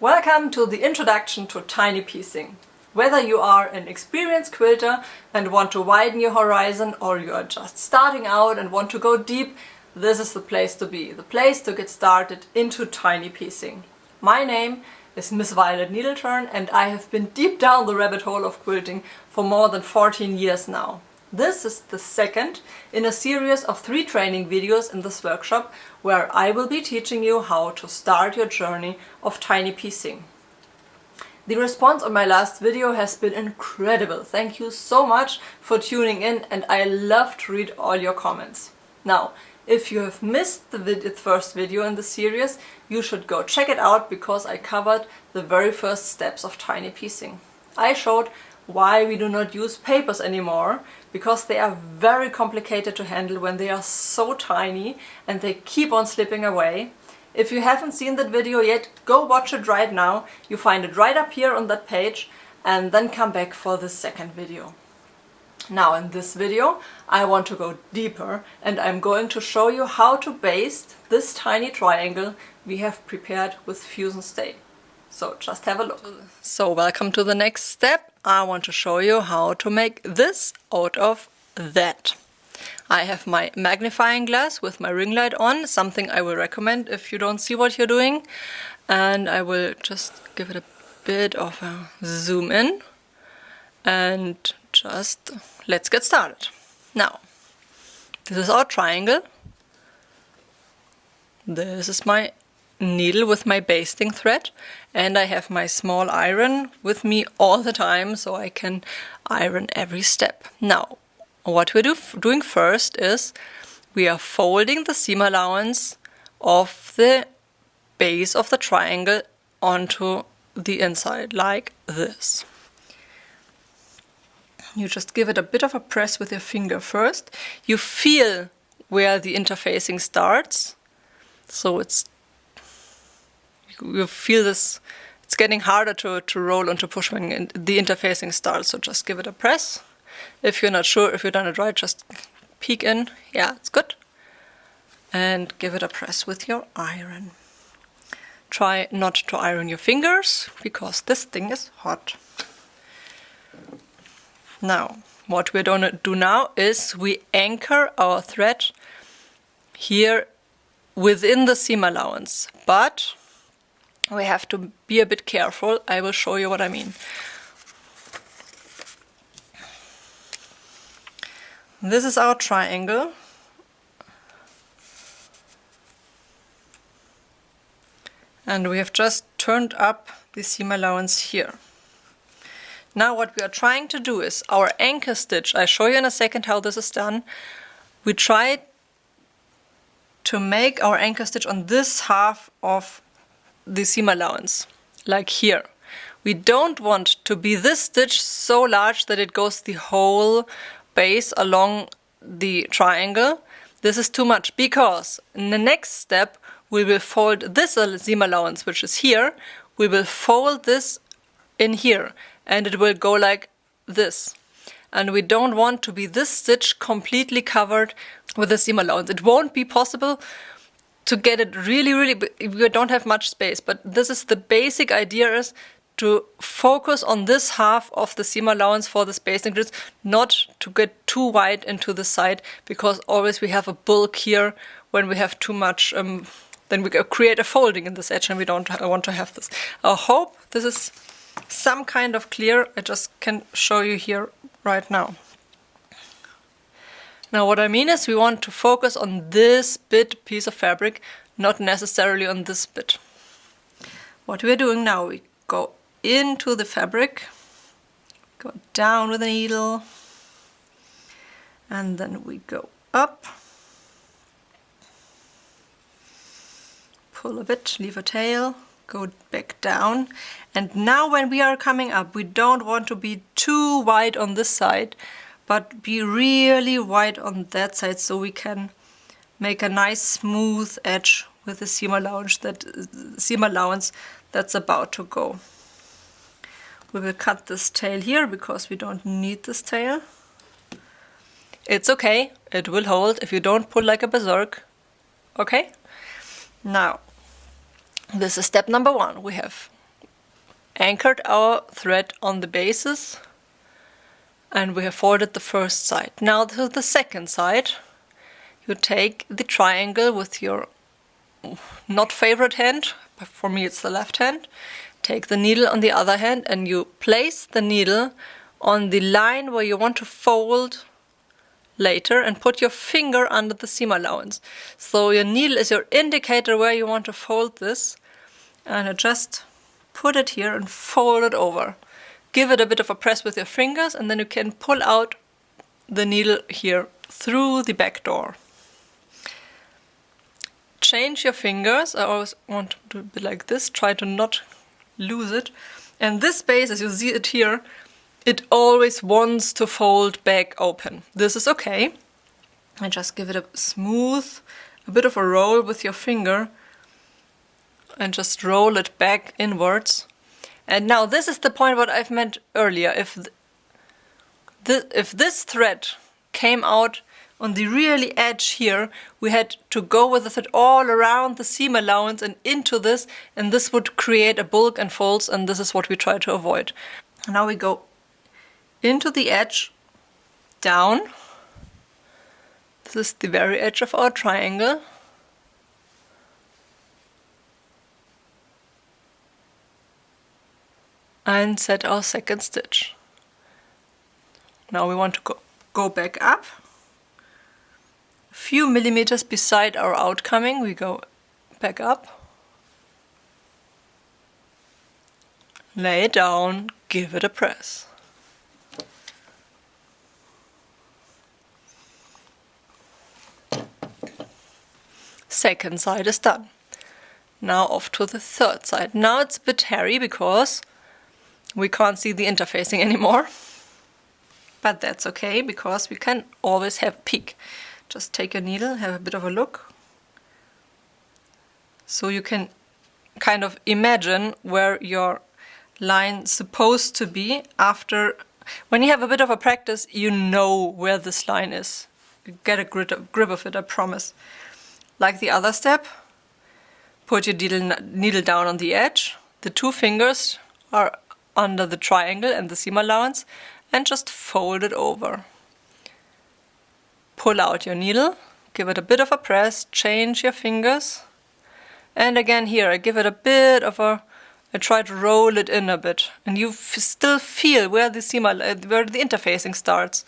Welcome to the introduction to tiny piecing. Whether you are an experienced quilter and want to widen your horizon, or you are just starting out and want to go deep, this is the place to be, the place to get started into tiny piecing. My name is Miss.Violet.Needleturn and I have been deep down the rabbit hole of quilting for more than 14 years now. This is the second in a series of 3 training videos in this workshop where I will be teaching you how to start your journey of tiny piecing. The response on my last video has been incredible. Thank you so much for tuning in and I love to read all your comments. Now, if you have missed the first video in the series, you should go check it out because I covered the very first steps of tiny piecing. I showed why we do not use papers anymore, because they are very complicated to handle when they are so tiny and they keep on slipping away. If you haven't seen that video yet, go watch it right now. You find it right up here on that page and then come back for the second video. Now in this video I want to go deeper and I'm going to show you how to baste this tiny triangle we have prepared with fusion stay. So just have a look. So welcome to the next step. I want to show you how to make this out of that. I have my magnifying glass with my ring light on, something I will recommend if you don't see what you're doing. And I will just give it a bit of a zoom in and just let's get started. Now, this is our triangle. This is my needle with my basting thread, and I have my small iron with me all the time so I can iron every step. Now, what we're doing first is we are folding the seam allowance of the base of the triangle onto the inside like this. You just give it a bit of a press with your finger first. You feel where the interfacing starts, so you feel this, it's getting harder to roll and to push when the interfacing starts, so just give it a press. If you're not sure if you've done it right, just peek in, yeah, it's good. And give it a press with your iron. Try not to iron your fingers, because this thing is hot. Now, what we're going to do now is we anchor our thread here within the seam allowance, but we have to be a bit careful. I will show you what I mean. This is our triangle. And we have just turned up the seam allowance here. Now what we are trying to do is our anchor stitch, I'll show you in a second how this is done. We try to make our anchor stitch on this half of the seam allowance, like here. We don't want to be this stitch so large that it goes the whole base along the triangle. This is too much, because in the next step we will fold this seam allowance, which is here, we will fold this in here and it will go like this. And we don't want to be this stitch completely covered with the seam allowance. It won't be possible to get it really big. We don't have much space, but this is the basic idea, is to focus on this half of the seam allowance for the spacing grids, not to get too wide into the side, because always we have a bulk here when we have too much, then we create a folding in this edge and we don't want to have this. I hope this is some kind of clear. I just can show you here right now. Now what I mean is we want to focus on this piece of fabric, not necessarily on this bit. What we're doing now, we go into the fabric, go down with the needle, and then we go up, pull a bit, leave a tail, go back down. And now when we are coming up, we don't want to be too wide on this side, but be really wide on that side, so we can make a nice smooth edge with the seam allowance that's about to go. We will cut this tail here because we don't need this tail. It's okay, it will hold if you don't pull like a berserk. Okay? Now, this is step number 1. We have anchored our thread on the bases and we have folded the first side. Now to the second side, you take the triangle with your not favorite hand, but for me it's the left hand. Take the needle on the other hand and you place the needle on the line where you want to fold later and put your finger under the seam allowance. So your needle is your indicator where you want to fold this, and you just put it here and fold it over. Give it a bit of a press with your fingers and then you can pull out the needle here through the back door. Change your fingers. I always want to do a bit like this, try to not lose it. And this space, as you see it here, it always wants to fold back open. This is okay. And just give it a smooth, a bit of a roll with your finger and just roll it back inwards. And now this is the point what I've meant earlier. If this thread came out on the really edge here, we had to go with the thread all around the seam allowance and into this, and this would create a bulk and folds, and this is what we try to avoid. Now we go into the edge, down. This is the very edge of our triangle. And set our second stitch. Now we want to go back up. A few millimeters beside our outcoming, we go back up. Lay it down, give it a press. Second side is done. Now off to the third side. Now it's a bit hairy because we can't see the interfacing anymore. But that's okay, because we can always have a peek. Just take a needle, have a bit of a look. So you can kind of imagine where your line's supposed to be after. When you have a bit of a practice, you know where this line is. You get a grip of it, I promise. Like the other step, put your needle down on the edge. The two fingers are under the triangle and the seam allowance, and just fold it over. Pull out your needle, give it a bit of a press, change your fingers, and again here I give it a bit of a, I try to roll it in a bit, and you still feel where the where the interfacing starts.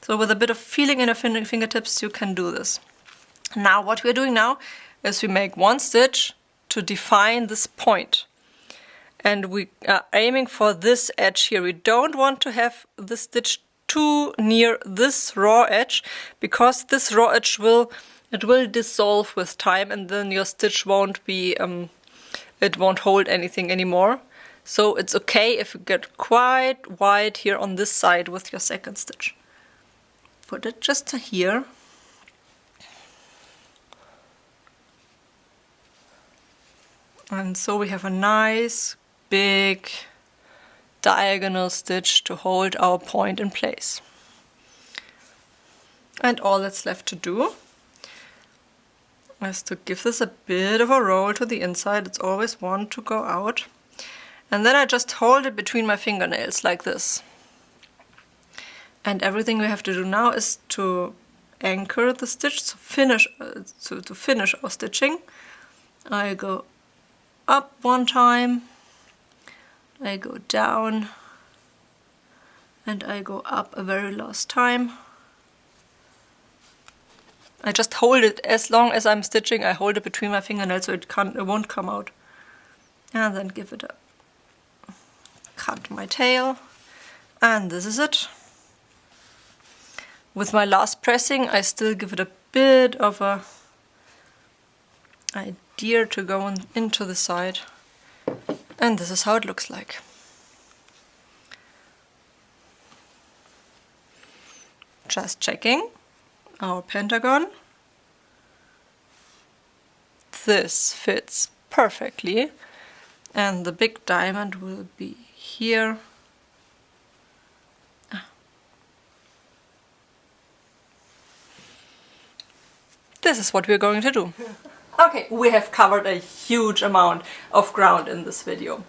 So with a bit of feeling in your fingertips you can do this. Now what we're doing now is we make one stitch to define this point. And we are aiming for this edge here. We don't want to have the stitch too near this raw edge, because this raw edge will dissolve with time, and then your stitch won't be it won't hold anything anymore. So it's okay if you get quite wide here on this side with your second stitch. Put it just here. And so we have a nice big diagonal stitch to hold our point in place. And all that's left to do is to give this a bit of a roll to the inside. It's always one to go out. And then I just hold it between my fingernails like this. And everything we have to do now is to anchor the stitch, to finish our stitching. I go up one time, I go down, and I go up a very last time. I just hold it as long as I'm stitching. I hold it between my fingernails so it won't come out. And then give it a cut my tail, and this is it. With my last pressing, I still give it a bit of a idea to go into the side, and this is how it looks like. Just checking our pentagon. This fits perfectly, and the big diamond will be here. This is what we're going to do. Okay, we have covered a huge amount of ground in this video.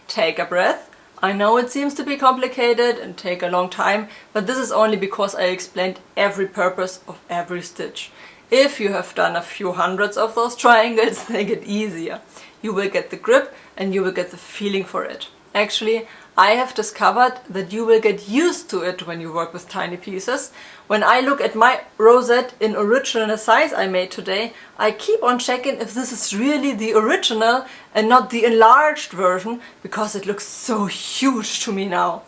Take a breath. I know it seems to be complicated and take a long time, but this is only because I explained every purpose of every stitch. If you have done a few hundreds of those triangles, they get easier. You will get the grip and you will get the feeling for it. Actually, I have discovered that you will get used to it when you work with tiny pieces. When I look at my rosette in original size I made today, I keep on checking if this is really the original and not the enlarged version, because it looks so huge to me now.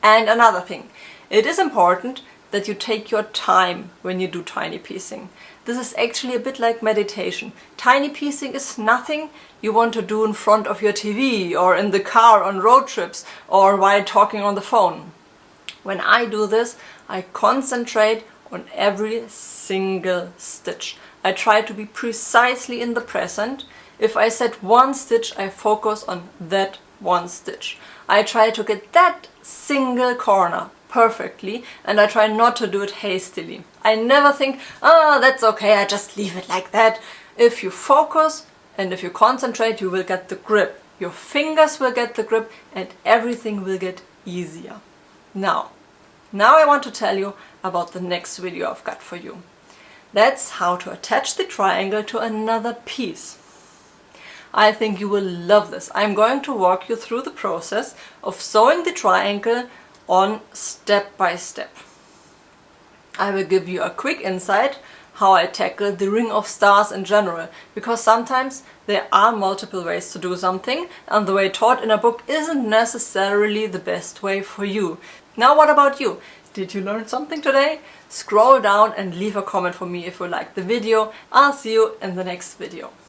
And another thing, it is important that you take your time when you do tiny piecing. This is actually a bit like meditation. Tiny piecing is nothing you want to do in front of your TV or in the car on road trips or while talking on the phone. When I do this, I concentrate on every single stitch. I try to be precisely in the present. If I set one stitch, I focus on that one stitch. I try to get that single corner perfectly, and I try not to do it hastily. I never think, oh, that's okay, I just leave it like that. If you focus and if you concentrate, you will get the grip. Your fingers will get the grip and everything will get easier. Now I want to tell you about the next video I've got for you. That's how to attach the triangle to another piece. I think you will love this. I'm going to walk you through the process of sewing the triangle on step by step. I will give you a quick insight how I tackle the ring of stars in general, because sometimes there are multiple ways to do something and the way taught in a book isn't necessarily the best way for you. Now what about you? Did you learn something today? Scroll down and leave a comment for me if you liked the video. I'll see you in the next video.